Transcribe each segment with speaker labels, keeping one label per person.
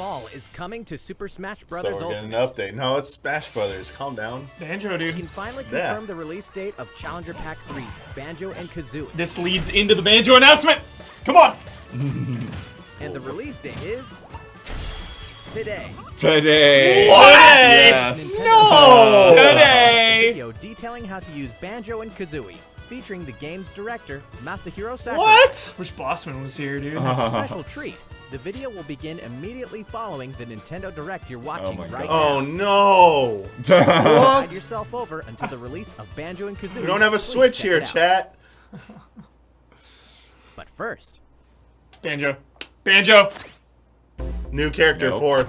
Speaker 1: fall is coming to Super Smash
Speaker 2: So
Speaker 1: Bros.
Speaker 2: we're
Speaker 1: Ultimate.
Speaker 2: getting an update. No, it's Smash Brothers. Calm down.
Speaker 3: Banjo,
Speaker 1: We
Speaker 3: dude.
Speaker 1: can finally confirm the release date of Challenger Pack 3, Banjo-Kazooie.
Speaker 3: This leads into the Banjo announcement. Come on.
Speaker 1: And the release date is... today.
Speaker 4: Today.
Speaker 3: What?
Speaker 4: Yes.
Speaker 3: No.
Speaker 1: A
Speaker 3: Today.
Speaker 1: video detailing how to use Banjo-Kazooie, featuring the game's director, Masahiro Sakurai.
Speaker 2: What?
Speaker 3: Wish Bossman was here, dude.
Speaker 1: As a special treat, the video will begin immediately following the Nintendo Direct you're watching
Speaker 4: my
Speaker 1: right
Speaker 2: Oh
Speaker 1: now.
Speaker 2: no!
Speaker 1: Guide
Speaker 2: What?
Speaker 1: yourself over until the release of Banjo-Kazooie.
Speaker 2: We don't have a
Speaker 1: Please
Speaker 2: Switch
Speaker 1: check
Speaker 2: here,
Speaker 1: it out.
Speaker 2: chat.
Speaker 1: But first,
Speaker 3: Banjo. Banjo.
Speaker 2: New character,
Speaker 4: Nope.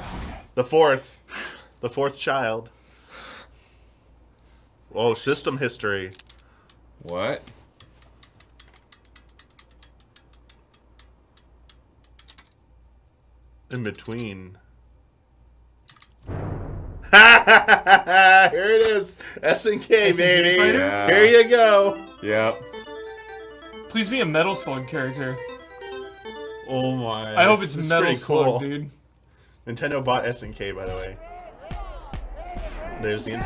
Speaker 2: The fourth child. Oh, system history.
Speaker 4: What?
Speaker 2: In between. Here it is. SNK, baby.
Speaker 3: fighter?
Speaker 4: Yeah.
Speaker 2: Here you go.
Speaker 4: Yep.
Speaker 3: Please be a Metal Slug character.
Speaker 2: Oh my.
Speaker 3: I hope it's
Speaker 2: This is
Speaker 3: Metal
Speaker 2: pretty
Speaker 3: Slug,
Speaker 2: cool.
Speaker 3: dude.
Speaker 2: Nintendo bought SNK, by the way. There's the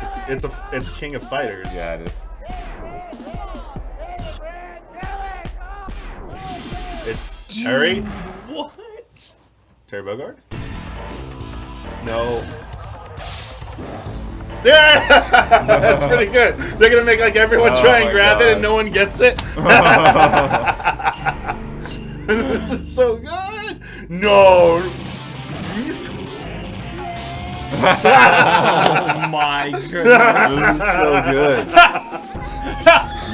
Speaker 2: it's King of Fighters.
Speaker 4: Yeah, it is.
Speaker 2: It's Terry.
Speaker 3: What?
Speaker 2: Terry Bogard? No. Yeah! That's pretty good. They're gonna make like everyone
Speaker 4: Oh
Speaker 2: try and
Speaker 4: my
Speaker 2: grab it
Speaker 4: God.
Speaker 2: and no one gets it. This is so good. No. He's
Speaker 3: Oh my
Speaker 4: This is
Speaker 3: goodness.
Speaker 4: so good.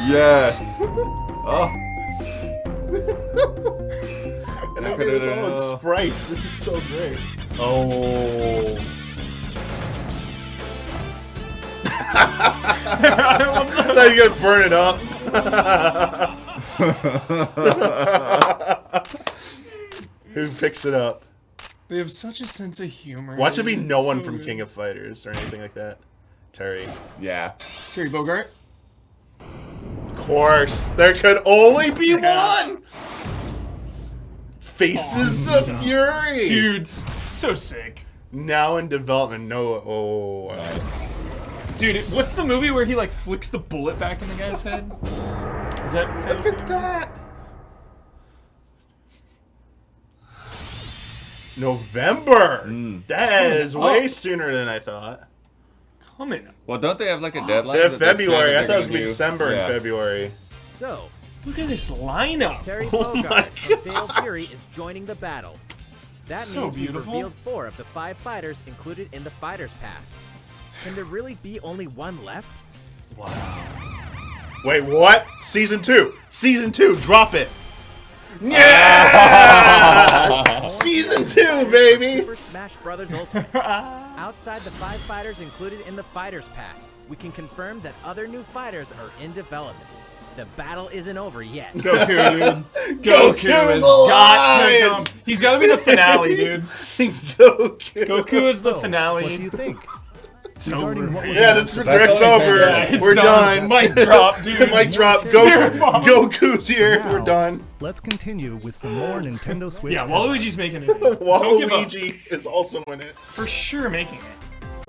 Speaker 4: Yes. Oh.
Speaker 2: and look at this all in sprites. This is so great. Oh. I thought you were gonna burn it up. Who picks it up?
Speaker 3: They have such a sense of humor.
Speaker 2: Watch it be
Speaker 3: dude.
Speaker 2: no
Speaker 3: It's
Speaker 2: one
Speaker 3: so
Speaker 2: from
Speaker 3: good.
Speaker 2: King of Fighters or anything like that. Terry.
Speaker 4: Yeah.
Speaker 3: Terry Bogard.
Speaker 2: Of course. There could only be
Speaker 3: Yeah.
Speaker 2: one! Faces
Speaker 3: Awesome.
Speaker 2: of Fury!
Speaker 3: Dude, so sick.
Speaker 2: Now in development. No. Oh.
Speaker 3: Dude, what's the movie where he like flicks the bullet back in the guy's head? Is that
Speaker 2: Look at that. November! That is way sooner than I thought.
Speaker 3: coming?
Speaker 4: Well, don't they have like a deadline?
Speaker 2: Yeah,
Speaker 4: that they said
Speaker 2: February.
Speaker 4: that
Speaker 2: I
Speaker 4: they're
Speaker 2: thought it was
Speaker 4: gonna
Speaker 2: gonna be
Speaker 4: do?
Speaker 2: December
Speaker 4: Yeah.
Speaker 2: and February.
Speaker 1: so,
Speaker 3: Look at this lineup.
Speaker 1: Terry
Speaker 2: Oh my
Speaker 1: Bogard from
Speaker 2: God.
Speaker 1: Fatal Fury is joining the battle. That
Speaker 3: So
Speaker 1: means we've
Speaker 3: beautiful.
Speaker 1: revealed 4 of the 5 fighters included in the Fighters Pass. Can there really be only one left?
Speaker 2: Wow. Wait, what? Season 2. Season 2. Drop it. Yeah! Season 2, baby.
Speaker 1: Super Smash Bros. Ultimate. Outside the 5 fighters included in the Fighters Pass, we can confirm that other new fighters are in development. The battle isn't over yet.
Speaker 3: Goku, dude.
Speaker 2: Goku
Speaker 3: has
Speaker 2: is
Speaker 3: got to
Speaker 2: alive!
Speaker 3: come. He's got to be the finale, dude.
Speaker 2: Goku.
Speaker 3: Goku is the
Speaker 5: So,
Speaker 3: finale.
Speaker 5: What do you think?
Speaker 3: It's
Speaker 5: Regarding
Speaker 3: over.
Speaker 5: what was
Speaker 2: Yeah,
Speaker 5: announced
Speaker 2: that's
Speaker 5: about-
Speaker 2: Direct's
Speaker 4: only
Speaker 2: over.
Speaker 3: Yeah, it's
Speaker 2: We're done.
Speaker 3: Mic drop, dude.
Speaker 2: Mic drop.
Speaker 3: Spirit bomb.
Speaker 2: Goku's here.
Speaker 5: Now,
Speaker 2: We're done.
Speaker 5: Let's continue with some more Nintendo Switch.
Speaker 3: Yeah,
Speaker 5: coverage.
Speaker 3: Waluigi's making it. Don't give up.
Speaker 2: Waluigi is also in it.
Speaker 3: For sure making it.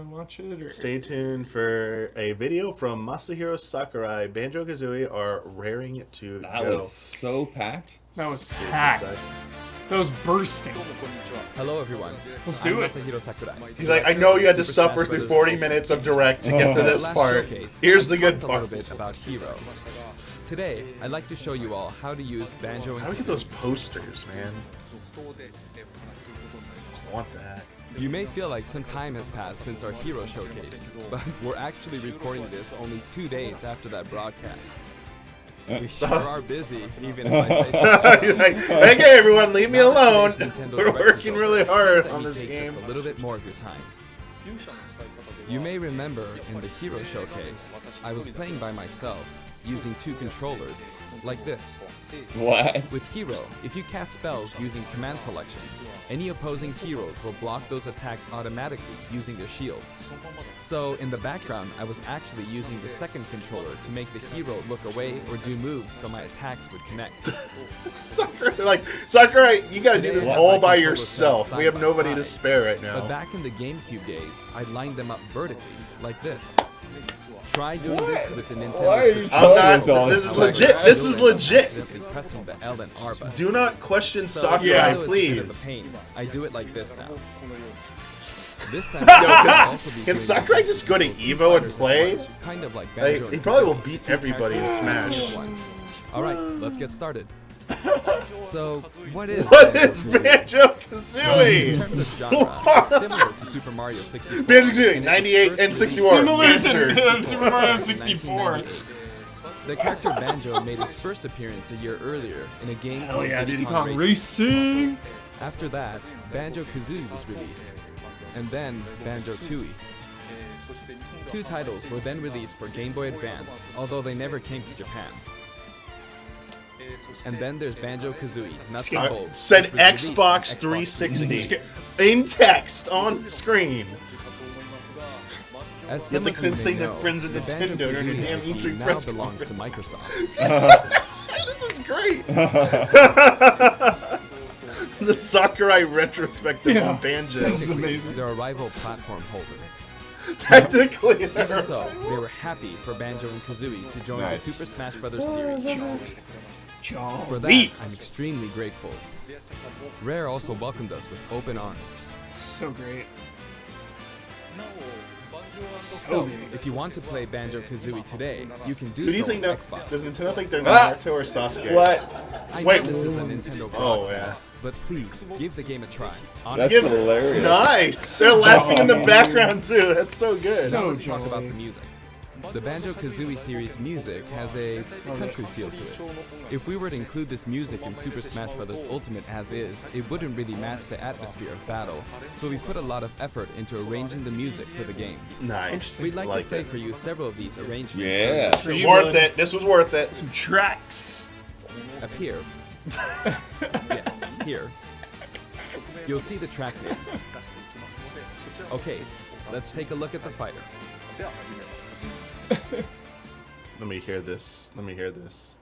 Speaker 3: Watch it or...
Speaker 2: Stay tuned for a video from Masahiro Sakurai. Banjo-Kazooie are raring to
Speaker 4: That
Speaker 2: go.
Speaker 4: was so packed.
Speaker 3: That was
Speaker 2: Super
Speaker 3: packed.
Speaker 2: excited.
Speaker 3: That was bursting.
Speaker 6: Hello everyone.
Speaker 3: Let's do
Speaker 6: I'm
Speaker 3: it.
Speaker 6: Masahiro Sakurai.
Speaker 2: He's like, I know you had to
Speaker 6: Super
Speaker 2: suffer
Speaker 6: Smash
Speaker 2: through
Speaker 6: Bros.
Speaker 2: 40
Speaker 6: Ultimate.
Speaker 2: minutes of direct to get to this
Speaker 6: Last
Speaker 2: part.
Speaker 6: showcase,
Speaker 2: Here's the
Speaker 6: I
Speaker 2: good
Speaker 6: talked a little
Speaker 2: part.
Speaker 6: bit about Hero. Today, I'd like to show you all how to use Banjo
Speaker 2: How
Speaker 6: and
Speaker 2: do we get those posters, man? I want that.
Speaker 6: You may feel like some time has passed since our Hero showcase, but we're actually recording this only 2 days after that broadcast. We sure are busy, even if I say so.
Speaker 2: He's like, okay, everyone, leave me
Speaker 6: Now that
Speaker 2: alone.
Speaker 6: today's Nintendo
Speaker 2: We're
Speaker 6: Direct is
Speaker 2: working
Speaker 6: over,
Speaker 2: really
Speaker 6: please
Speaker 2: hard
Speaker 6: let
Speaker 2: on
Speaker 6: me
Speaker 2: this
Speaker 6: take
Speaker 2: game.
Speaker 6: just a little bit more of your time. You may remember in the Hero showcase, I was playing by myself, using 2 controllers, like this.
Speaker 4: What?
Speaker 6: With Hero, if you cast spells using command selection, any opposing heroes will block those attacks automatically using their shields. So in the background, I was actually using the second controller to make the hero look away or do moves so my attacks would connect.
Speaker 2: Sakurai, you gotta do
Speaker 6: Today,
Speaker 2: this
Speaker 6: I have
Speaker 2: all
Speaker 6: my
Speaker 2: by
Speaker 6: controllers
Speaker 2: yourself.
Speaker 6: side
Speaker 2: We have
Speaker 6: by
Speaker 2: nobody to
Speaker 6: side.
Speaker 2: spare right now.
Speaker 6: But back in the GameCube days, I'd line them up vertically, like this. Try doing this with the Nintendo
Speaker 4: Why are you
Speaker 6: Switch.
Speaker 2: I'm not.
Speaker 4: This
Speaker 2: This is
Speaker 6: However,
Speaker 2: legit.
Speaker 6: I
Speaker 2: This
Speaker 6: do
Speaker 2: is
Speaker 6: end up
Speaker 2: legit.
Speaker 6: accidentally pressing the L and R buttons.
Speaker 2: Do not question
Speaker 6: So,
Speaker 2: Sakurai,
Speaker 6: even though it's a bit of a
Speaker 2: please.
Speaker 6: pain, I do it like this now. This time,
Speaker 2: Yo,
Speaker 6: I'll also be
Speaker 2: can
Speaker 6: doing
Speaker 2: Sakurai
Speaker 6: the
Speaker 2: just go to
Speaker 6: two
Speaker 2: Evo and
Speaker 6: fighters at
Speaker 2: play?
Speaker 6: once, kind of like
Speaker 2: Like,
Speaker 6: Banjo
Speaker 2: he
Speaker 6: and
Speaker 2: probably will
Speaker 6: Kazooie.
Speaker 2: beat
Speaker 6: 2
Speaker 2: everybody in
Speaker 6: characters
Speaker 2: Smash.
Speaker 6: in one. All right, let's get started. So, what is
Speaker 2: What is
Speaker 6: Banjo-Kazooie? In
Speaker 2: Banjo-Kazooie?
Speaker 6: terms of genre, it's similar to Super Mario 64.
Speaker 2: Banjo-Kazooie,
Speaker 6: and it was
Speaker 2: 98
Speaker 6: first
Speaker 2: and
Speaker 6: released
Speaker 2: 64.
Speaker 3: Similar
Speaker 2: Answer.
Speaker 3: to Super Mario
Speaker 6: in
Speaker 3: 64.
Speaker 6: 1998. The character Banjo made his first appearance a year earlier in a game
Speaker 3: Hell
Speaker 6: called
Speaker 3: yeah,
Speaker 6: Diddy
Speaker 3: Diddy
Speaker 6: Kong
Speaker 3: Kong
Speaker 6: Racing.
Speaker 3: Racing.
Speaker 6: After that, Banjo-Kazooie was released, and then Banjo-Tooie. 2 titles were then released for Game Boy Advance, although they never came to Japan. And then there's Banjo-Kazooie, Nuts and Bolts.
Speaker 2: Said
Speaker 6: which was released on
Speaker 2: Xbox
Speaker 6: Xbox
Speaker 2: 360 in text on screen.
Speaker 6: As
Speaker 2: Yet
Speaker 6: some
Speaker 2: they
Speaker 6: of you
Speaker 2: couldn't
Speaker 6: may
Speaker 2: say
Speaker 6: know,
Speaker 2: no friends of
Speaker 6: the
Speaker 2: Nintendo during
Speaker 6: Banjo-Kazooie
Speaker 2: the damn
Speaker 6: IP
Speaker 2: E3
Speaker 6: now
Speaker 2: press
Speaker 6: belongs to
Speaker 2: conference.
Speaker 6: Microsoft.
Speaker 2: This is great. The Sakurai retrospective on Banjo.
Speaker 3: This is
Speaker 6: Technically,
Speaker 3: amazing.
Speaker 6: they're a rival platform holder.
Speaker 2: Technically,
Speaker 6: Even so, they were happy for Banjo and Kazooie to join
Speaker 4: Nice.
Speaker 6: the Super Smash Bros. series. For that,
Speaker 3: Sweet.
Speaker 6: I'm extremely grateful. Rare also welcomed us with open arms.
Speaker 3: So great.
Speaker 6: So, if you want to play Banjo-Kazooie today, you can do
Speaker 2: who do you
Speaker 6: so
Speaker 2: think
Speaker 6: on
Speaker 2: that?
Speaker 6: Xbox.
Speaker 2: Does Nintendo think they're
Speaker 4: Ah!
Speaker 2: Naruto or Sasuke?
Speaker 4: What?
Speaker 6: I
Speaker 2: Wait.
Speaker 6: know this is a Nintendo
Speaker 2: Oh,
Speaker 6: broadcast, but please, give the game a try.
Speaker 4: That's
Speaker 6: Honestly,
Speaker 4: hilarious.
Speaker 2: Nice. They're laughing in the background too. That's so good.
Speaker 6: now
Speaker 3: So
Speaker 6: let's talk about
Speaker 3: jolly.
Speaker 6: the music. The Banjo-Kazooie series music has a country feel to it. If we were to include this music in Super Smash Bros. Ultimate as is, it wouldn't really match the atmosphere of battle, so we put a lot of effort into arranging the music for the game.
Speaker 2: Nice.
Speaker 6: We'd like to play
Speaker 2: it.
Speaker 6: for you several of these arrangements.
Speaker 4: Yeah.
Speaker 6: during the
Speaker 3: You
Speaker 2: Worth
Speaker 3: would.
Speaker 2: it. This was worth it.
Speaker 3: Some tracks.
Speaker 6: show. Up here. Yes, here. You'll see the track names. Okay, let's take a look at the fighter.
Speaker 2: Let me hear this. Let me hear this.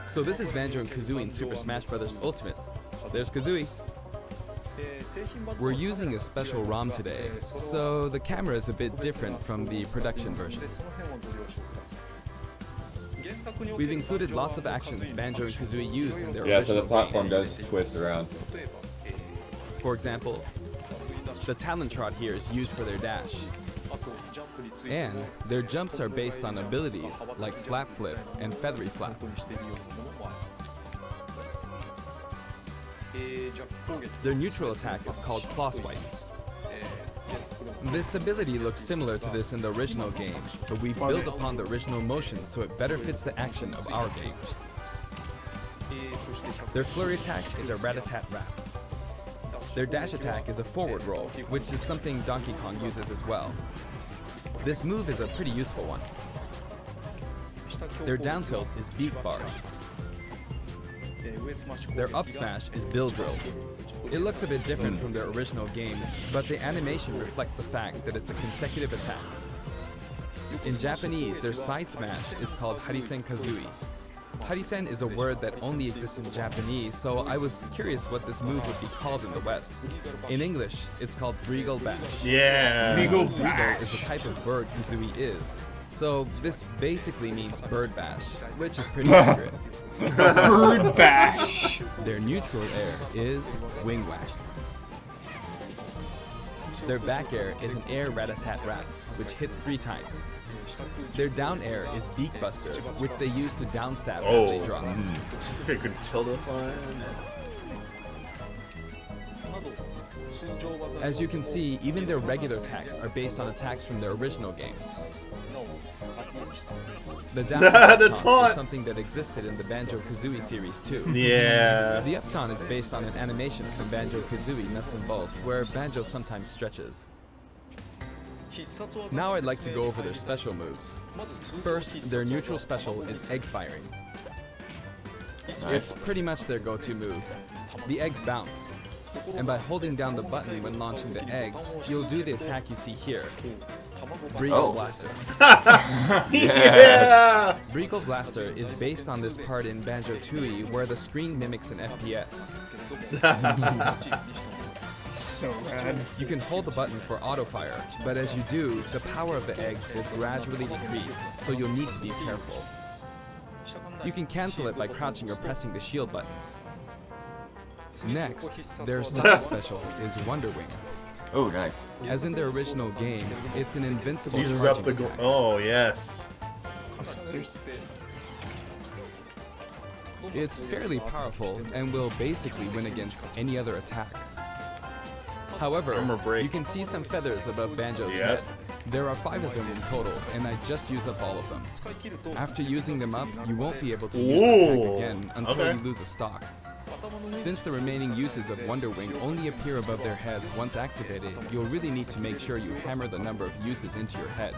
Speaker 6: So this is Banjo and Kazooie in Super Smash Bros. Ultimate. There's Kazooie. We're using a special ROM today, so the camera is a bit different from the production version. We've included lots of actions Banjo and Kazooie use in their
Speaker 4: Yeah, so
Speaker 6: original
Speaker 4: the platform
Speaker 6: game.
Speaker 4: does twist around.
Speaker 6: For example, the talent trot here is used for their dash. And their jumps are based on abilities like Flap Flip and Feathery Flap. Their neutral attack is called Claw Swipe. This ability looks similar to this in the original game, but we've built upon the original motion so it better fits the action of our game. Their flurry attack is a rat-a-tat-rap. Their dash attack is a forward roll, which is something Donkey Kong uses as well. This move is a pretty useful one. Their down tilt is Beak Barge. Their up smash is Bill Drill. It looks a bit different from their original games, but the animation reflects the fact that it's a consecutive attack. In Japanese, their side smash is called Harisen Kazooie. Harisen is a word that only exists in Japanese, so I was curious what this move would be called in the West. In English, it's called Regal Bash.
Speaker 2: Yeah.
Speaker 3: Regal
Speaker 6: Regal
Speaker 3: Bash.
Speaker 6: is the type of bird Kazooie is, so this basically means bird bash, which is pretty accurate.
Speaker 3: Bird bash.
Speaker 6: Their neutral air is Wing Whack. Their back air is an air rat-a-tat-rat, which hits 3 times. Their down air is Beak Buster, which they use to downstab as they drop.
Speaker 2: Okay, good tilde fly.
Speaker 6: As you can see, even their regular attacks are based on attacks from their original game. The down
Speaker 2: The
Speaker 6: uptaunt
Speaker 2: taunt.
Speaker 6: is something that existed in the Banjo-Kazooie series too.
Speaker 2: Yeah.
Speaker 6: The uptaunt is based on an animation from Banjo-Kazooie Nuts and Bolts where Banjo sometimes stretches. Now I'd like to go over their special moves. First, their neutral special is egg firing. It's pretty much their go-to move. The eggs bounce, and by holding down the button when launching the eggs, you'll do the attack you see here. Briegel Blaster.
Speaker 2: Yeah.
Speaker 6: Briegel Blaster is based on this part in Banjo-Tooie where the screen mimics an FPS.
Speaker 3: So rad.
Speaker 6: You can hold the button for auto-fire, but as you do, the power of the eggs will gradually decrease, so you'll need to be careful. You can cancel it by crouching or pressing the shield button. Next, their side special is Wonder Wing.
Speaker 4: Oh, nice.
Speaker 6: As in their original game, it's an invincible
Speaker 2: Uses up
Speaker 6: charging
Speaker 2: the.
Speaker 6: attack.
Speaker 2: Oh yes.
Speaker 6: It's fairly powerful and will basically win against any other attack. However,
Speaker 2: Armor break.
Speaker 6: you can see some feathers above Banjo's
Speaker 2: Yep.
Speaker 6: head. There are 5 of them in total, and I just use up all of them. After using them up, you won't be able to use the attack
Speaker 2: Ooh,
Speaker 6: again until
Speaker 2: okay.
Speaker 6: you lose a stock. Since the remaining uses of Wonder Wing only appear above their heads once activated, you'll really need to make sure you hammer the number of uses into your head.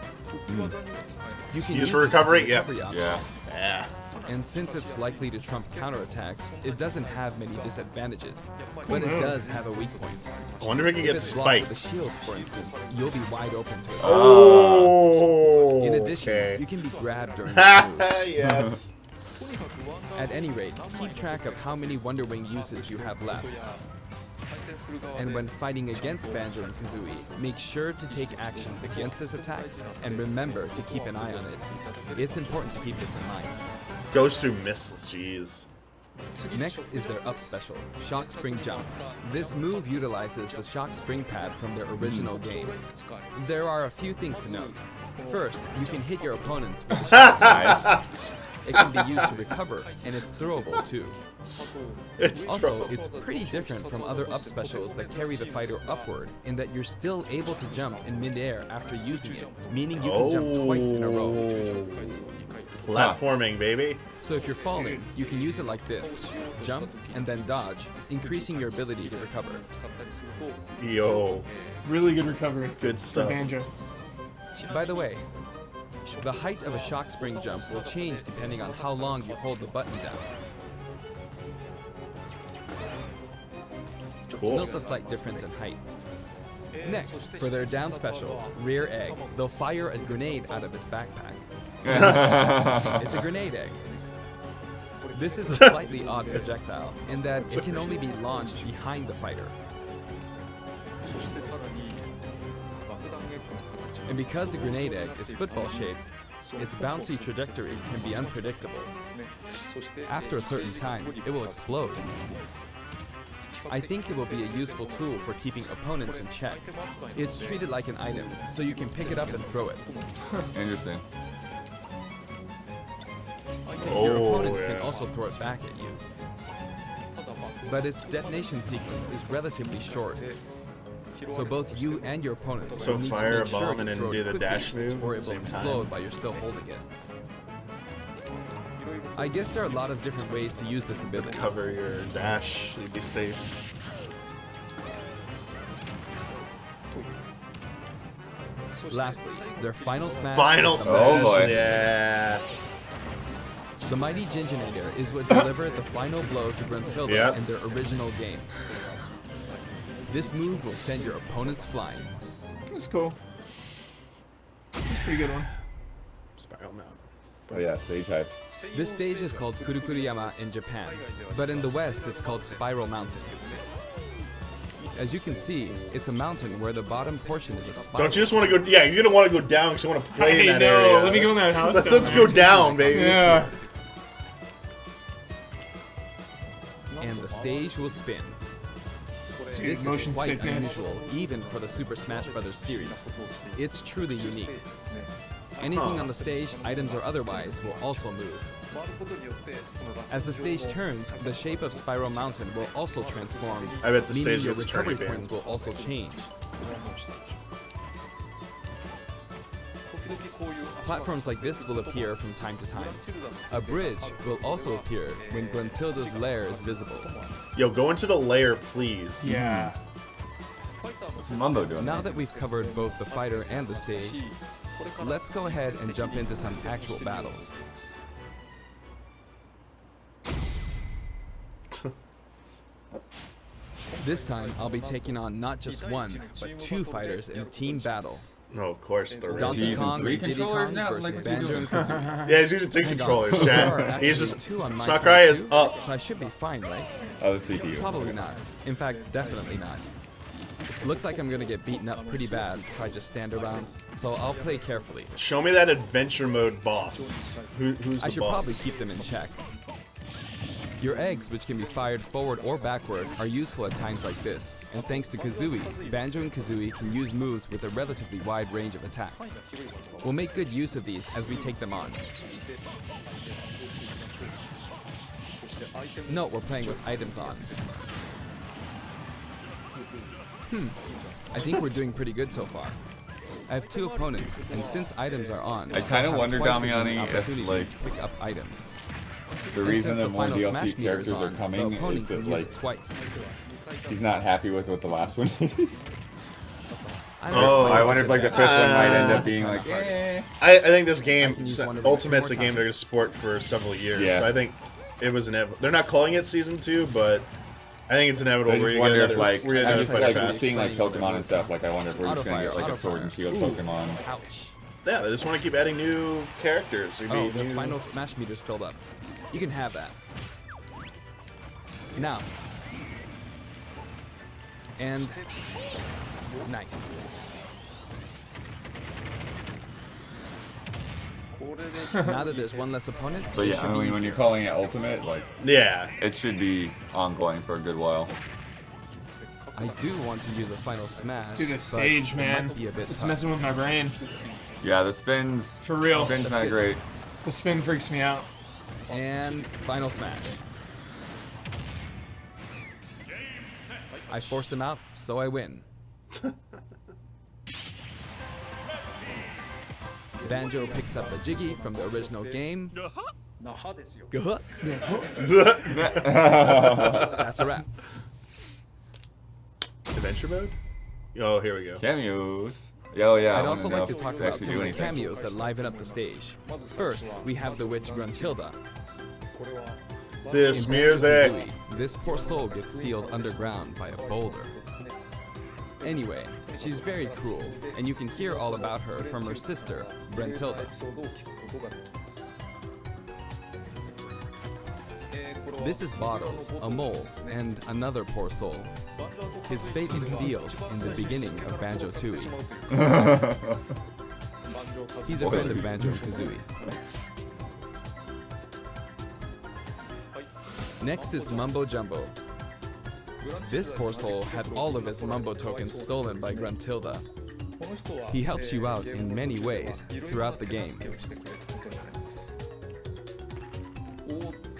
Speaker 6: You can
Speaker 2: Use
Speaker 6: use
Speaker 2: for
Speaker 6: it as a
Speaker 2: recovery? Yeah.
Speaker 6: option.
Speaker 4: Yeah.
Speaker 2: Yeah.
Speaker 6: And since it's likely to trump counterattacks, it doesn't have many disadvantages. But it does have a weak point.
Speaker 2: I wonder if it can
Speaker 6: If
Speaker 2: get
Speaker 6: it's blocked with a
Speaker 2: spiked.
Speaker 6: shield, for instance, you'll be wide open to attack.
Speaker 2: Oh.
Speaker 6: In addition,
Speaker 2: okay.
Speaker 6: you can be grabbed during this move.
Speaker 2: Yes.
Speaker 6: At any rate, keep track of how many Wonder Wing uses you have left. And when fighting against Banjo and Kazooie, make sure to take action against this attack and remember to keep an eye on it. It's important to keep this in mind.
Speaker 2: Goes through missiles. Jeez.
Speaker 6: Next is their up special, Shock Spring Jump. This move utilizes the Shock Spring pad from their original game. There are a few things to note. First, you can hit your opponents with the Shock Spring. It can be used to recover, and it's throwable too.
Speaker 2: It's
Speaker 6: Also,
Speaker 2: trouble.
Speaker 6: it's pretty different from other up specials that carry the fighter upward in that you're still able to jump in midair after using it, meaning you can jump twice in a row.
Speaker 2: Platforming, baby.
Speaker 6: So if you're falling, you can use it like this. Jump and then dodge, increasing your ability to recover.
Speaker 2: Yo.
Speaker 3: Really good recovery.
Speaker 2: Good
Speaker 3: for
Speaker 2: stuff.
Speaker 3: Banjo.
Speaker 6: By the way, the height of a shock spring jump will change depending on how long you hold the button down.
Speaker 2: Cool.
Speaker 6: Note the slight difference in height. Next, for their down special, Rear Egg, they'll fire a grenade out of his backpack. It's a grenade egg. This is a slightly odd projectile in that it can only be launched behind the fighter. And because the grenade egg is football shaped, its bouncy trajectory can be unpredictable. After a certain time, it will explode. I think it will be a useful tool for keeping opponents in check. It's treated like an item, so you can pick it up and throw it.
Speaker 4: Interesting.
Speaker 6: Your
Speaker 2: Oh,
Speaker 6: opponents can
Speaker 2: yeah.
Speaker 6: also throw it back at you. But its detonation sequence is relatively short. So both you and your opponents
Speaker 2: So
Speaker 6: need to
Speaker 2: fire
Speaker 6: make
Speaker 2: a
Speaker 6: sure
Speaker 2: bomb
Speaker 6: you
Speaker 2: and then
Speaker 6: throw
Speaker 2: do
Speaker 6: it
Speaker 2: the
Speaker 6: quickly,
Speaker 2: dash move
Speaker 6: or
Speaker 2: at
Speaker 6: it
Speaker 2: the
Speaker 6: will
Speaker 2: same
Speaker 6: explode
Speaker 2: time.
Speaker 6: while you're still holding it. I guess there are a lot of different ways to use this ability.
Speaker 2: Cover your dash. You'd be safe.
Speaker 6: Lastly, their final smash.
Speaker 2: Final
Speaker 6: is the
Speaker 2: smash.
Speaker 4: Oh, boy.
Speaker 2: Yeah.
Speaker 6: The Mighty Ginginator is what delivered the final blow to Gruntilda
Speaker 2: Yep.
Speaker 6: in their original game. This move will send your opponents flying.
Speaker 3: That's cool. That's a pretty good one.
Speaker 2: Spiral Mountain.
Speaker 4: Oh yeah, stage hype.
Speaker 6: This stage is called Kurukuruyama in Japan, but in the West it's called Spiral Mountain. As you can see, it's a mountain where the bottom portion is a spiral.
Speaker 2: Don't you just want to go? Yeah, you're gonna want to go down because you want to play in
Speaker 3: Hey,
Speaker 2: that
Speaker 3: no,
Speaker 2: area.
Speaker 3: let me go in that house.
Speaker 2: Let's
Speaker 3: down
Speaker 2: go
Speaker 3: there.
Speaker 2: down, baby.
Speaker 3: Yeah.
Speaker 6: And the stage will spin.
Speaker 3: Dude,
Speaker 6: This is
Speaker 3: motion
Speaker 6: quite
Speaker 3: sickness.
Speaker 6: unusual, even for the Super Smash Bros. Series. It's truly unique. Anything on the stage, items or otherwise, will also move. As the stage turns, the shape of Spiral Mountain will also transform,
Speaker 2: I bet the
Speaker 6: meaning
Speaker 2: stage
Speaker 6: your
Speaker 2: gets
Speaker 6: recovery
Speaker 2: turning
Speaker 6: points
Speaker 2: bands.
Speaker 6: will also change. Platforms like this will appear from time to time. A bridge will also appear when Gruntilda's lair is visible.
Speaker 2: Yo, go into the lair, please.
Speaker 3: Yeah.
Speaker 4: What's Mumbo doing?
Speaker 6: Now that we've covered both the fighter and the stage, let's go ahead and jump into some actual battles. This time, I'll be taking on not just one, but two fighters in a team battle.
Speaker 2: No, of course. The
Speaker 6: Donkey
Speaker 4: using
Speaker 6: Kong
Speaker 4: three
Speaker 6: and Diddy
Speaker 4: controllers
Speaker 6: Kong
Speaker 4: now?
Speaker 6: versus
Speaker 4: Like, what you
Speaker 6: Banjo and Kazooie.
Speaker 2: Yeah, he's using 3
Speaker 6: Hang on,
Speaker 2: controllers,
Speaker 6: so there are
Speaker 2: chat. He's
Speaker 6: actually
Speaker 2: just...
Speaker 6: two on my
Speaker 2: Sakurai
Speaker 6: side
Speaker 2: is
Speaker 6: too,
Speaker 2: up.
Speaker 6: so I should be fine, right?
Speaker 4: Oh, the CPU.
Speaker 6: Probably not. In fact, definitely not. Looks like I'm gonna get beaten up pretty bad if I just stand around, so I'll play carefully.
Speaker 2: Show me that adventure mode boss. Who's the
Speaker 6: I should
Speaker 2: boss?
Speaker 6: probably keep them in check. Your eggs, which can be fired forward or backward, are useful at times like this, and thanks to Kazooie, Banjo and Kazooie can use moves with a relatively wide range of attack. We'll make good use of these as we take them on. Note we're playing with items on. I think we're doing pretty good so far. I have two opponents, and since items are on,
Speaker 4: I kinda
Speaker 6: have
Speaker 4: wonder,
Speaker 6: twice as many
Speaker 4: Damiani, if,
Speaker 6: opportunities
Speaker 4: like,
Speaker 6: to pick up items.
Speaker 4: The
Speaker 6: And
Speaker 4: reason
Speaker 6: since
Speaker 4: that
Speaker 6: the
Speaker 4: more
Speaker 6: final
Speaker 4: DLC
Speaker 6: smash meter is
Speaker 4: characters are
Speaker 6: on,
Speaker 4: coming
Speaker 6: the
Speaker 4: is
Speaker 6: opponent
Speaker 4: that,
Speaker 6: can use
Speaker 4: like,
Speaker 6: it twice.
Speaker 4: he's not happy with what the last one is.
Speaker 6: I'm
Speaker 2: Oh,
Speaker 6: very
Speaker 4: I wonder if, like, the
Speaker 6: excited.
Speaker 4: first one might end
Speaker 6: Uh,
Speaker 4: up being like, eh.
Speaker 2: I think this
Speaker 6: I
Speaker 2: game,
Speaker 6: can use one of them
Speaker 2: Ultimate's
Speaker 6: two
Speaker 2: a
Speaker 6: more
Speaker 2: game they're going
Speaker 6: times.
Speaker 2: to support for several years.
Speaker 4: Yeah.
Speaker 2: So I think it was inevitable. They're not calling it Season 2, but I think it's inevitable.
Speaker 4: I
Speaker 2: We're
Speaker 4: just
Speaker 2: going to
Speaker 4: wonder
Speaker 2: get
Speaker 4: if,
Speaker 2: another,
Speaker 4: like,
Speaker 2: we're gonna
Speaker 4: I'm
Speaker 2: get
Speaker 4: just
Speaker 2: another
Speaker 4: like
Speaker 2: fight fast.
Speaker 4: seeing like
Speaker 6: Exciting
Speaker 4: Pokemon and stuff. Like, I wonder if we're just gonna get like a
Speaker 6: Auto-fire,
Speaker 4: Sword and Shield
Speaker 6: auto-fire.
Speaker 4: Pokemon.
Speaker 6: Ouch.
Speaker 2: Yeah, they just want to keep adding new characters. It'd be
Speaker 6: Oh, the
Speaker 2: new-
Speaker 6: final smash meter's filled up. You can have that. Now. And nice. Now that there's one less opponent,
Speaker 4: But
Speaker 6: it
Speaker 4: yeah,
Speaker 6: should
Speaker 4: I
Speaker 6: be
Speaker 4: mean, when
Speaker 6: easier.
Speaker 4: you're calling it Ultimate, like,
Speaker 2: Yeah.
Speaker 4: it should be ongoing for a good while.
Speaker 6: I do want to use a final smash.
Speaker 3: Dude, the
Speaker 6: but
Speaker 3: stage,
Speaker 6: it
Speaker 3: man.
Speaker 6: might be a bit
Speaker 3: It's
Speaker 6: tough.
Speaker 3: messing with my brain.
Speaker 4: Yeah, the spins.
Speaker 3: For real.
Speaker 4: Spins
Speaker 6: That's
Speaker 4: not
Speaker 6: good.
Speaker 4: great.
Speaker 3: The spin freaks me out.
Speaker 6: And final smash. I forced him out, so I win. Banjo picks up a Jiggy from the original game. Guh. That's a wrap.
Speaker 2: Adventure mode? Oh, here we go.
Speaker 4: Cameos. Oh yeah. I
Speaker 6: I'd
Speaker 4: wanna
Speaker 6: also
Speaker 4: know
Speaker 6: like to
Speaker 4: if
Speaker 6: talk
Speaker 4: they
Speaker 6: about
Speaker 4: actually
Speaker 6: some
Speaker 4: do
Speaker 6: of the
Speaker 4: anything.
Speaker 6: cameos that liven up the stage. First, we have the witch Gruntilda.
Speaker 2: This
Speaker 6: In
Speaker 2: music.
Speaker 6: Banjo-Kazooie, this poor soul gets sealed underground by a boulder. Anyway, she's very cruel, and you can hear all about her from her sister, Brentilda. This is Bottles, a mole, and another poor soul. His fate is sealed in the beginning of Banjo-Tooie. He's a friend of Banjo and Kazooie. Next is Mumbo Jumbo. This poor soul had all of his Mumbo tokens stolen by Gruntilda. He helps you out in many ways throughout the game.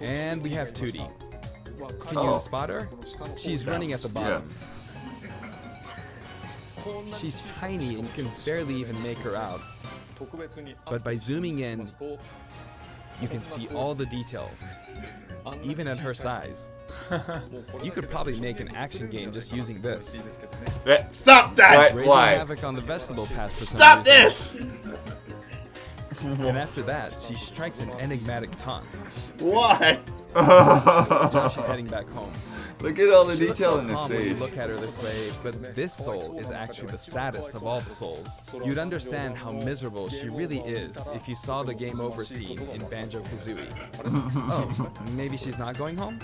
Speaker 6: And we have Tootie. Can you spot her? She's running at the bottom.
Speaker 4: Yes.
Speaker 6: She's tiny and you can barely even make her out. But by zooming in, you can see all the detail, even at her size. You could probably make an action game just using this.
Speaker 2: Stop that!
Speaker 4: What?
Speaker 6: Raising
Speaker 4: Why?
Speaker 6: havoc on the vegetable patch for some
Speaker 2: Stop
Speaker 6: reason.
Speaker 2: this!
Speaker 6: And after that, she strikes an enigmatic taunt.
Speaker 2: Why?
Speaker 6: Now she's heading back home.
Speaker 4: Look at all the
Speaker 6: She looks
Speaker 4: detail
Speaker 6: so
Speaker 4: in this
Speaker 6: calm when you
Speaker 4: stage.
Speaker 6: look at her this way, but this soul is actually the saddest of all the souls. You'd understand how miserable she really is if you saw the game over scene in Banjo-Kazooie. Oh, maybe she's not going home?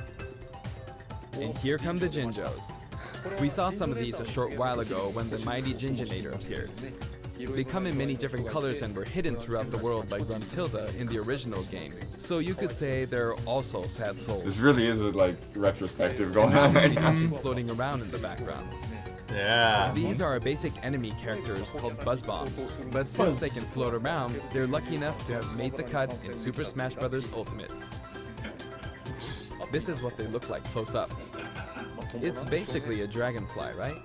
Speaker 6: And here come the Jinjos. We saw some of these a short while ago when the mighty Jinjonator appeared. They come in many different colors and were hidden throughout the world by Gruntilda in the original game. So you could say they're also sad souls.
Speaker 4: This really is a, like, retrospective going
Speaker 6: Now
Speaker 4: on
Speaker 6: we see
Speaker 4: right now.
Speaker 6: something floating around in the background.
Speaker 2: Yeah.
Speaker 6: These are our basic enemy characters called Buzz Bombs, but since they can float around, they're lucky enough to have made the cut in Super Smash Bros. Ultimate. This is what they look like close up. It's basically a dragonfly, right?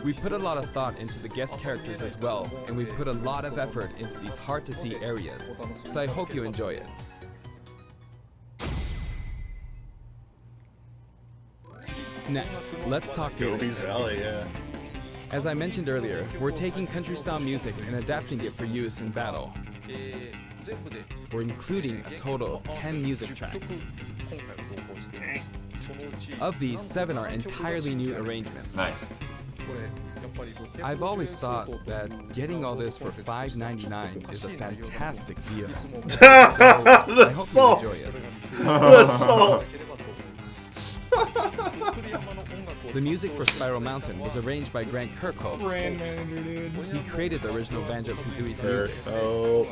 Speaker 6: We put a lot of thought into the guest characters as well, and we put a lot of effort into these hard-to-see areas, so I hope you enjoy it. Next, let's talk music.
Speaker 2: Gobi's Valley, yeah.
Speaker 6: As I mentioned earlier, we're taking country-style music and adapting it for use in battle. We're including a total of 10 music tracks. Of these, 7 are entirely new arrangements.
Speaker 4: Nice.
Speaker 6: I've always thought that getting all this for $5.99 is a fantastic deal. So, I hope you enjoy it.
Speaker 2: The salt.
Speaker 6: The music for Spiral Mountain was arranged by Grant Kirkhope.
Speaker 3: Brand manager, dude.
Speaker 6: He created the original Banjo-Kazooie's music.
Speaker 2: Oh.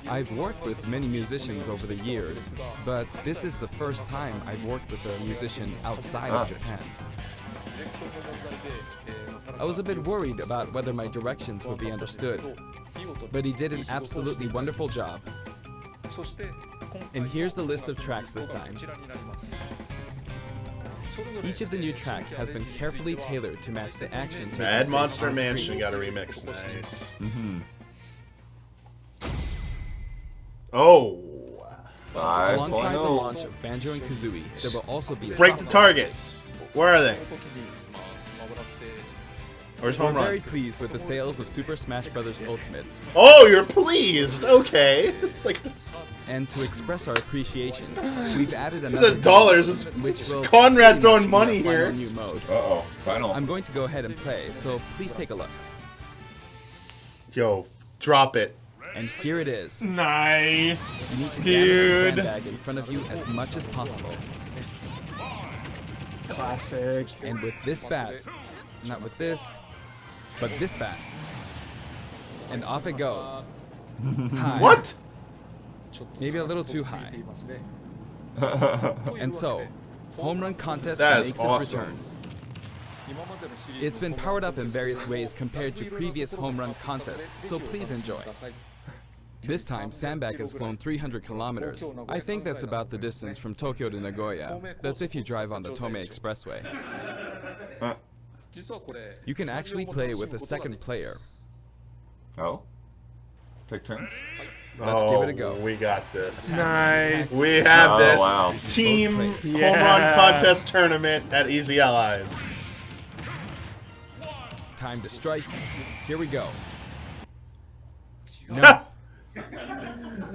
Speaker 6: I've worked with many musicians over the years, but this is the first time I've worked with a musician outside of Japan. I was a bit worried about whether my directions would be understood, but he did an absolutely wonderful job. And here's the list of tracks this time. Each of the new tracks has been carefully tailored to match the action taking
Speaker 2: Mad
Speaker 6: place
Speaker 2: Monster
Speaker 6: on screen.
Speaker 2: Mansion got a remix. Nice. Oh.
Speaker 6: Alongside the
Speaker 4: 5.0.
Speaker 6: launch of Banjo and Kazooie, there will also be a
Speaker 2: Break the
Speaker 6: soft
Speaker 2: targets. Where are they? Where's
Speaker 6: We're
Speaker 2: home
Speaker 6: very
Speaker 2: run?
Speaker 6: pleased with the sales of Super Smash Bros. Ultimate,
Speaker 2: Oh, you're pleased. Okay. It's like
Speaker 6: and to express our appreciation, we've added
Speaker 2: the
Speaker 6: another
Speaker 2: dollars
Speaker 6: game,
Speaker 2: is
Speaker 6: which will
Speaker 2: Conrad
Speaker 6: pretty
Speaker 2: throwing
Speaker 6: much
Speaker 2: money
Speaker 6: be our
Speaker 2: here.
Speaker 6: final new mode.
Speaker 4: Uh-oh. Final.
Speaker 6: I'm going to go ahead and play, so please take a look.
Speaker 2: Yo, drop it.
Speaker 6: And here it is. You
Speaker 3: Nice,
Speaker 6: need to damage the
Speaker 3: dude.
Speaker 6: sandbag in front of you as much as possible.
Speaker 3: Classic.
Speaker 6: And with this bat, not with this, but this bat. And off it goes. High.
Speaker 2: What?
Speaker 6: Maybe a little too high. And so, home run contest
Speaker 2: That
Speaker 6: makes
Speaker 2: is
Speaker 6: its
Speaker 2: awesome.
Speaker 6: return. It's been powered up in various ways compared to previous home run contests, so please enjoy. This time, Sandbag has flown 300 kilometers. I think that's about the distance from Tokyo to Nagoya. That's if you drive on the Tomei Expressway. You can actually play with a second player.
Speaker 4: Oh? Take turns?
Speaker 6: Let's give it a go.
Speaker 2: We got this.
Speaker 3: Nice.
Speaker 2: We have
Speaker 4: Oh,
Speaker 2: this
Speaker 4: wow.
Speaker 2: team
Speaker 6: Both players.
Speaker 2: home run contest tournament at Easy Allies.
Speaker 6: Time to strike. Here we go. No.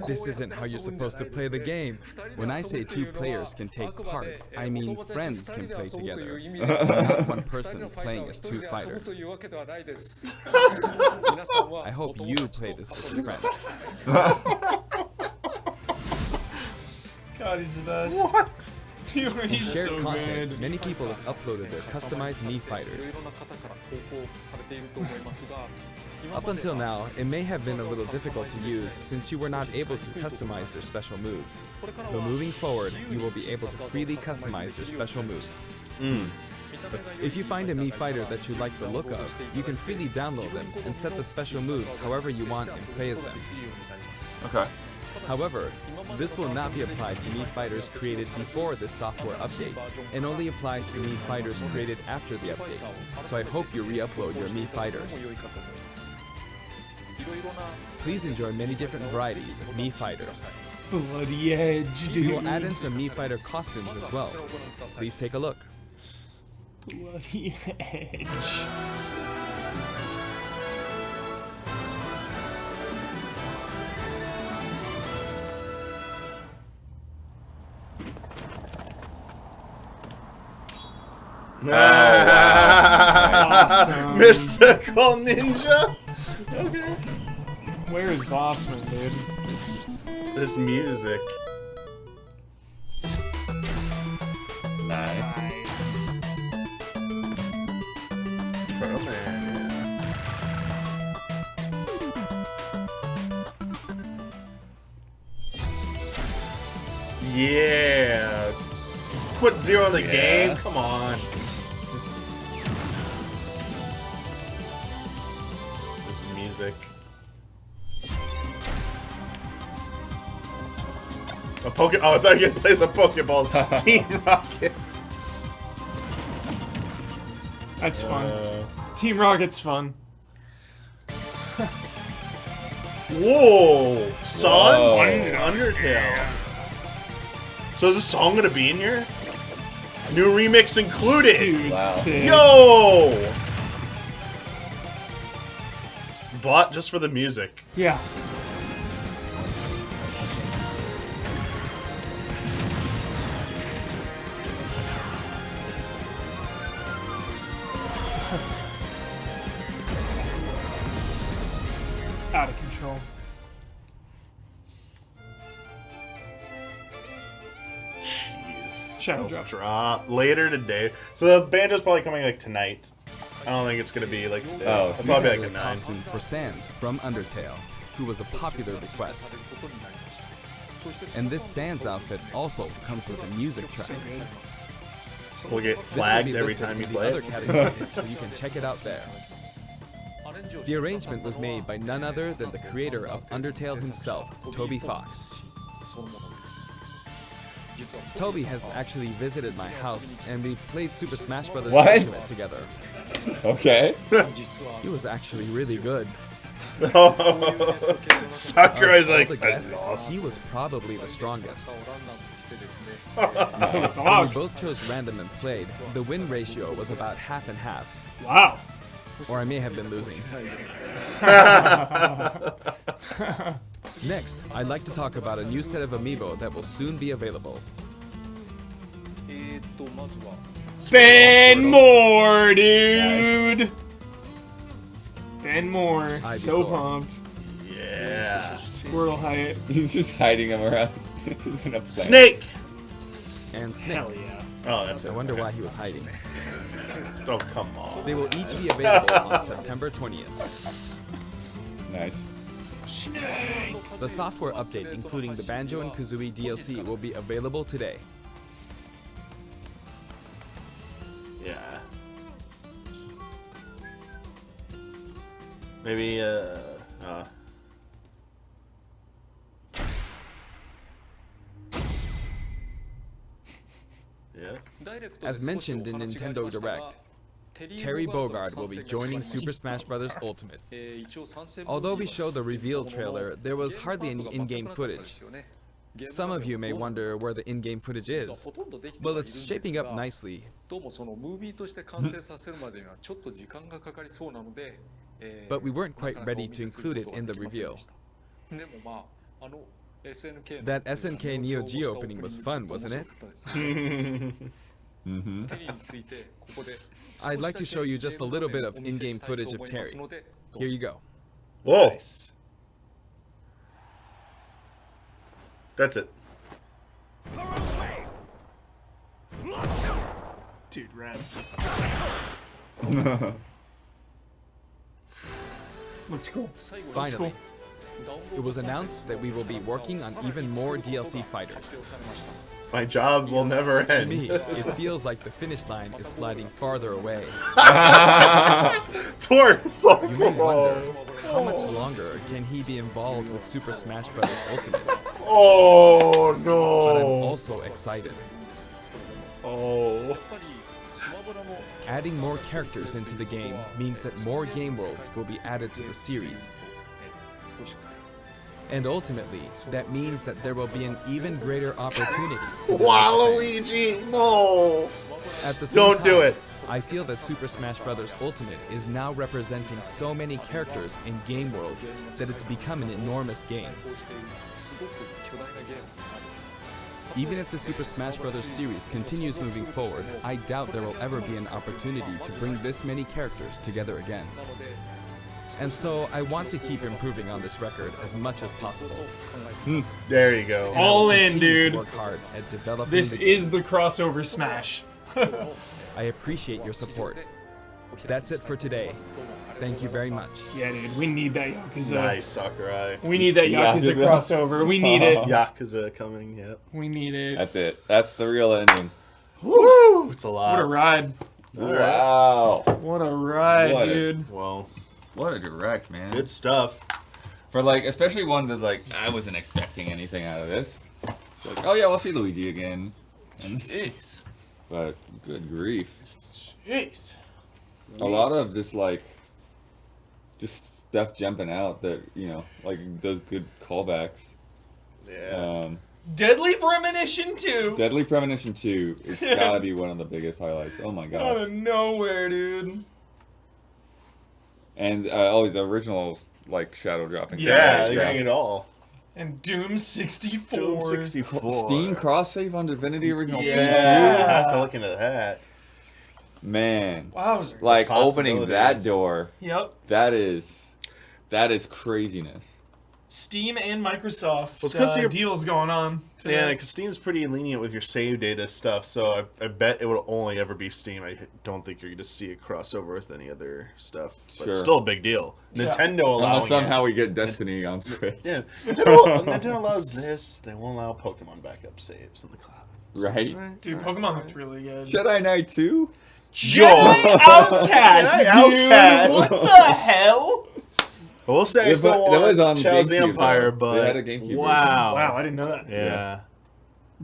Speaker 6: This isn't how you're supposed to play the game. When I say 2 players can take part, I mean friends can play together. Not one person playing as 2 fighters. I hope you play this with your friends.
Speaker 3: God, he's the best.
Speaker 2: What?
Speaker 3: Dude, he's
Speaker 6: Shared
Speaker 3: so
Speaker 6: content,
Speaker 3: good.
Speaker 6: many people have uploaded their customized Mii fighters. Up until now, it may have been a little difficult to use since you were not able to customize their special moves. But moving forward, you will be able to freely customize their special moves. If you find a Mii fighter that you like the look of, you can freely download them and set the special moves however you want and play as them.
Speaker 4: Okay.
Speaker 6: However, this will not be applied to Mii fighters created before this software update, and only applies to Mii fighters created after the update. So I hope you re-upload your Mii fighters. Please enjoy many different varieties of Mii fighters.
Speaker 3: Bloody edge, dude.
Speaker 6: We will add in some Mii fighter costumes as well. Please take a look.
Speaker 3: Bloody edge. Awesome.
Speaker 2: Mystical Ninja? Okay.
Speaker 3: Where is Bossman, dude?
Speaker 2: This music.
Speaker 3: Nice.
Speaker 2: Pro Man, yeah. Put 0 in the game? Come on. This music. A Poke. Oh, I thought you were gonna play some Pokeball. Team Rocket.
Speaker 3: That's fun. Team Rocket's fun.
Speaker 2: Whoa! Songs?
Speaker 4: Whoa.
Speaker 2: Undertale. So is this song gonna be in here? New remix included!
Speaker 3: Dude,
Speaker 4: Wow.
Speaker 3: sick.
Speaker 2: Yo! Bought just for the music.
Speaker 3: Yeah. Out of control.
Speaker 2: Jeez.
Speaker 3: Shadow
Speaker 2: They'll
Speaker 3: drop.
Speaker 2: drop later today. So the Banjo's probably coming like tonight. I don't think it's gonna be like today.
Speaker 4: Oh.
Speaker 2: It'll probably be like
Speaker 6: A
Speaker 2: at 9.
Speaker 6: costume for Sans from Undertale, who was a popular request. And this Sans outfit also comes with a music track.
Speaker 2: We'll get
Speaker 6: This will
Speaker 2: flagged
Speaker 6: be
Speaker 2: every
Speaker 6: listed
Speaker 2: time
Speaker 6: in
Speaker 2: you
Speaker 6: the
Speaker 2: play
Speaker 6: other
Speaker 2: it.
Speaker 6: category, so you can check it out there. The arrangement was made by none other than the creator of Undertale himself, Toby Fox. Toby has actually visited my house, and we played Super Smash Bros.
Speaker 4: What?
Speaker 6: Ultimate together.
Speaker 4: Okay.
Speaker 6: He was actually really good.
Speaker 2: Sakurai's
Speaker 6: Of all
Speaker 2: like,
Speaker 6: the
Speaker 2: that's
Speaker 6: guests,
Speaker 2: awesome.
Speaker 6: he was probably the strongest.
Speaker 3: Toby
Speaker 6: When we
Speaker 3: Fox.
Speaker 6: both chose random and played, the win ratio was about half and half.
Speaker 3: Wow.
Speaker 6: Or I may have been losing. Next, I'd like to talk about a new set of amiibo that will soon be available.
Speaker 3: Ben Moore, dude. Ben Moore. So
Speaker 6: Ivysaur.
Speaker 3: pumped.
Speaker 2: Yeah.
Speaker 3: Squirtle Hyatt.
Speaker 4: He's just hiding him around. He's in a plant.
Speaker 2: Snake!
Speaker 6: And Snake.
Speaker 3: Hell yeah.
Speaker 2: Oh, that's
Speaker 6: I
Speaker 2: it.
Speaker 6: wonder why he was hiding.
Speaker 2: Oh, come on.
Speaker 6: They will each be available on September 20th.
Speaker 4: Nice.
Speaker 6: The software update, including the Banjo and Kazooie DLC, will be available today.
Speaker 2: Yeah. Maybe, yeah.
Speaker 6: As mentioned in Nintendo Direct, Terry Bogard will be joining Super Smash Bros. Ultimate. Although we showed the reveal trailer, there was hardly any in-game footage. Some of you may wonder where the in-game footage is. Well, it's shaping up nicely. But we weren't quite ready to include it in the reveal. That SNK Neo Geo opening was fun, wasn't it?
Speaker 4: Mm-hmm.
Speaker 6: I'd like to show you just a little bit of in-game footage of Terry. Here you go.
Speaker 2: Whoa. That's it.
Speaker 3: Dude, rad. Looks cool.
Speaker 6: Finally, it was announced that we will be working on even more DLC fighters.
Speaker 2: My job will never
Speaker 6: To
Speaker 2: end.
Speaker 6: me, it feels like the finish line is sliding farther away.
Speaker 2: Poor
Speaker 6: You may wonder, how much longer can he be involved with Super Smash Bros. Ultimate?
Speaker 2: Oh,
Speaker 6: But I'm
Speaker 2: no.
Speaker 6: also excited.
Speaker 2: Oh.
Speaker 6: Adding more characters into the game means that more game worlds will be added to the series. And ultimately, that means that there will be an even greater opportunity to develop fans.
Speaker 2: Waluigi, no.
Speaker 6: At the same
Speaker 2: Don't do
Speaker 6: time,
Speaker 2: it.
Speaker 6: I feel that Super Smash Bros. Ultimate is now representing so many characters and game worlds that it's become an enormous game. Even if the Super Smash Bros. Series continues moving forward, I doubt there will ever be an opportunity to bring this many characters together again. And so I want to keep improving on this record as much as possible.
Speaker 2: There you go.
Speaker 6: And I
Speaker 3: All
Speaker 6: will
Speaker 3: in,
Speaker 6: continue to
Speaker 3: dude.
Speaker 6: work hard at developing
Speaker 3: This
Speaker 6: the
Speaker 3: is the crossover smash.
Speaker 6: I appreciate your support. That's it for today. Thank you very much.
Speaker 3: Yeah, dude, we need that Yakuza.
Speaker 2: Nice, Sakurai.
Speaker 3: We need that Yakuza
Speaker 4: Yakuza.
Speaker 3: crossover. We need it.
Speaker 2: Yakuza coming, yep.
Speaker 3: We need it.
Speaker 4: That's it. That's the real ending.
Speaker 2: Woo! It's a lot.
Speaker 3: What a ride.
Speaker 2: All right.
Speaker 4: Wow.
Speaker 3: What a ride,
Speaker 4: What a-
Speaker 3: dude.
Speaker 2: Well,
Speaker 4: What a direct, man.
Speaker 2: good stuff.
Speaker 4: For like, especially one that like I wasn't expecting anything out of this. It's like, oh yeah, we'll see Luigi again. And,
Speaker 2: Jeez.
Speaker 4: but good grief.
Speaker 2: Jeez.
Speaker 4: A lot of just stuff jumping out that, you know, like those good callbacks.
Speaker 2: Yeah.
Speaker 3: Deadly Premonition 2.
Speaker 4: Deadly Premonition 2, it's gotta be one of the biggest highlights. Oh my
Speaker 3: Out
Speaker 4: gosh.
Speaker 3: of nowhere, dude.
Speaker 4: And the original like shadow dropping.
Speaker 2: Yeah,
Speaker 3: it's
Speaker 2: they bring it all.
Speaker 3: And Doom 64.
Speaker 2: Doom 64.
Speaker 4: Steam cross save on Divinity Original Sin 2.
Speaker 2: Yeah, I have to look into that.
Speaker 4: Man,
Speaker 3: Wowzers.
Speaker 4: like opening that
Speaker 2: Possibilities.
Speaker 4: door,
Speaker 3: Yep.
Speaker 4: that is craziness.
Speaker 3: Steam and Microsoft
Speaker 2: Well, it's 'cause you're-
Speaker 3: deals going on today.
Speaker 2: Yeah, because Steam's pretty lenient with your save data stuff, so I bet it will only ever be Steam. I don't think you're going to see a crossover with any other stuff. But
Speaker 4: Sure.
Speaker 2: it's still a big deal.
Speaker 3: Yeah.
Speaker 2: Nintendo allowing
Speaker 4: Unless somehow
Speaker 2: it.
Speaker 4: we get Destiny on Switch.
Speaker 2: Yeah, Nintendo allows this. They won't allow Pokemon backup saves in the cloud.
Speaker 4: Right?
Speaker 3: Dude, Pokemon looked really good.
Speaker 4: Jedi Knight 2?
Speaker 3: Jedi Outcast,
Speaker 2: Jedi
Speaker 3: dude!
Speaker 2: Outcast.
Speaker 3: What the hell?
Speaker 2: I will say I
Speaker 4: Yeah,
Speaker 2: still
Speaker 4: but
Speaker 2: want
Speaker 4: that was on
Speaker 2: Shadows of the
Speaker 4: GameCube,
Speaker 2: Empire,
Speaker 4: though.
Speaker 2: but
Speaker 4: They had a GameCube
Speaker 2: wow.
Speaker 3: Wow, I didn't know that.
Speaker 2: Yeah,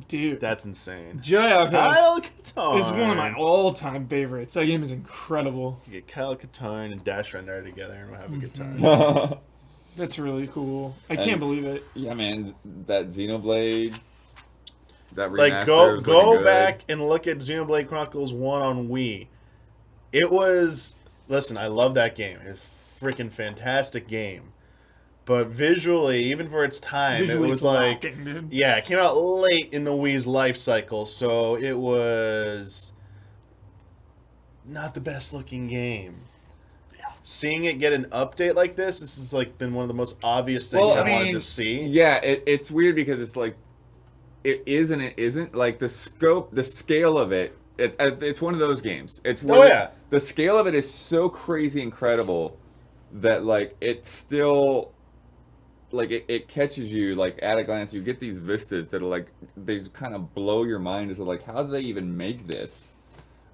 Speaker 3: Dude,
Speaker 2: that's insane.
Speaker 3: Jedi Outcast
Speaker 2: Kyle Katarn.
Speaker 3: is one of my all-time favorites. That game is incredible.
Speaker 2: You get Kyle Katarn and Dash Rendar together, and we'll have a good time.
Speaker 3: That's really cool. I
Speaker 4: And-
Speaker 3: can't believe it.
Speaker 4: Yeah, man, that Xenoblade, that remaster
Speaker 2: Like go
Speaker 4: was looking good.
Speaker 2: back and look at Xenoblade Chronicles 1 on Wii. It was I love that game. It's a freaking fantastic game. But visually, even for its time,
Speaker 3: Visually
Speaker 2: it was like
Speaker 3: lacking, dude.
Speaker 2: yeah, it came out late in the Wii's life cycle, so it was not the best looking game. Seeing it get an update like this has like been one of the most obvious things I wanted to see.
Speaker 4: Yeah, it's weird because it's like, it is and it isn't. Like the scale of it, it's one of those games. It's where
Speaker 2: yeah.
Speaker 4: the scale of it is so crazy incredible that like it's still like it catches you like at a glance. You get these vistas that are like they just kind of blow your mind as to like how do they even make this?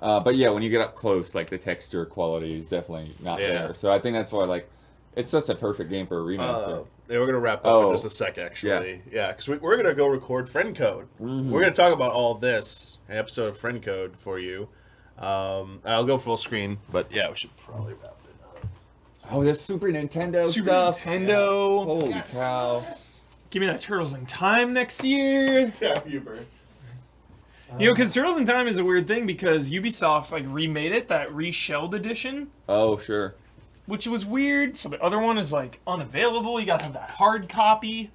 Speaker 4: But yeah, when you get up close, like the texture quality is definitely not there. So I think that's why like it's such a perfect game for a remaster.
Speaker 2: Yeah, we're gonna wrap up in just a sec, actually. Yeah, because we're gonna go record Friend Code. We're gonna talk about all this, an episode of Friend Code for you. I'll go full screen, but yeah, we should probably wrap it up.
Speaker 4: Oh, there's Super Nintendo
Speaker 3: Super
Speaker 4: stuff.
Speaker 3: Nintendo.
Speaker 4: Holy cow!
Speaker 3: Give me that Turtles in Time next year.
Speaker 2: Yeah, Hubert.
Speaker 3: You know, because Turtles in Time is a weird thing because Ubisoft like remade it, that reshelled edition,
Speaker 4: Oh sure.
Speaker 3: which was weird. So the other one is like unavailable. You gotta have that hard copy.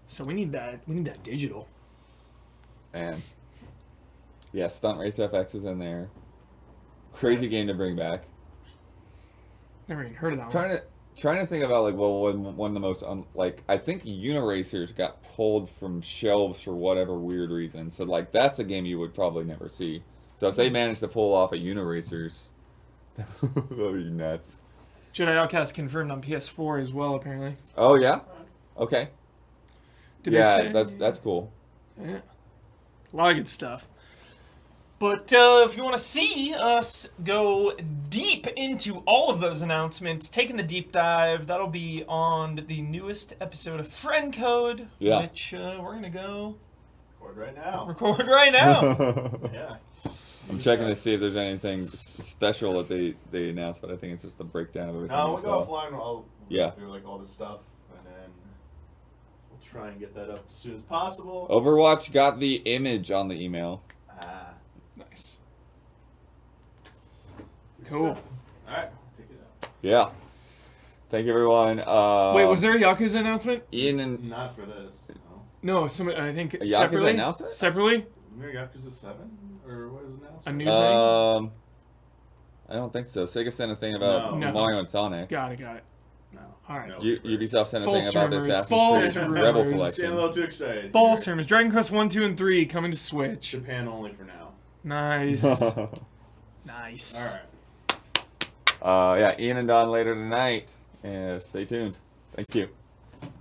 Speaker 3: So we need that. We need that digital.
Speaker 4: And yeah, Stunt Race FX is in there. Crazy game to bring back.
Speaker 3: Never even heard of that one.
Speaker 4: Trying to think about like one of the most I think Uniracers got pulled from shelves for whatever weird reason. So like that's a game you would probably never see. So if they managed to pull off a Uniracers, that'd be nuts.
Speaker 3: Jedi Outcast confirmed on PS4 as well, apparently.
Speaker 4: Oh yeah, okay.
Speaker 3: Did they
Speaker 4: Yeah,
Speaker 3: say-
Speaker 4: that's cool.
Speaker 3: Yeah. A lot of good stuff. But if you want to see us go deep into all of those announcements, taking the deep dive, that'll be on the newest episode of Friend Code,
Speaker 4: Yeah.
Speaker 3: which we're going to go
Speaker 2: Record right now.
Speaker 3: record right now.
Speaker 2: Yeah.
Speaker 4: I'm checking to see if there's anything special that they announced, but I think it's just a breakdown of everything.
Speaker 2: No,
Speaker 4: we
Speaker 2: we'll
Speaker 4: saw.
Speaker 2: go offline. I'll
Speaker 4: Yeah.
Speaker 2: go through like all this stuff, and then we'll try and get that up as soon as possible.
Speaker 4: Overwatch got the image on the email.
Speaker 3: Nice.
Speaker 2: Good
Speaker 3: Cool.
Speaker 2: stuff. All right, take it out.
Speaker 4: Yeah. Thank you, everyone.
Speaker 3: Wait, was there a Yakuza announcement?
Speaker 4: Ian and
Speaker 2: Not for this. No.
Speaker 3: No, somebody, I think
Speaker 4: Yakuza
Speaker 3: separately.
Speaker 4: announced it?
Speaker 3: Separately?
Speaker 2: Maybe Yakuza 7? Or what is it announced?
Speaker 3: A new thing?
Speaker 4: I don't think so. Sega sent a thing about
Speaker 3: No.
Speaker 4: Mario and Sonic.
Speaker 3: Got it.
Speaker 2: No.
Speaker 3: All right.
Speaker 2: No.
Speaker 4: Ubisoft sent a
Speaker 3: False
Speaker 4: thing about the
Speaker 3: rumors,
Speaker 4: Assassin's
Speaker 3: false
Speaker 4: Creed
Speaker 3: rumors.
Speaker 4: Rebel
Speaker 2: Getting a
Speaker 4: Collection.
Speaker 2: little too excited.
Speaker 3: False terms. Dragon Quest 1, 2, and 3 coming to Switch.
Speaker 2: Japan only for now.
Speaker 3: Nice. Nice.
Speaker 2: All right.
Speaker 4: Yeah, Ian and Don later tonight. Stay tuned. Thank you.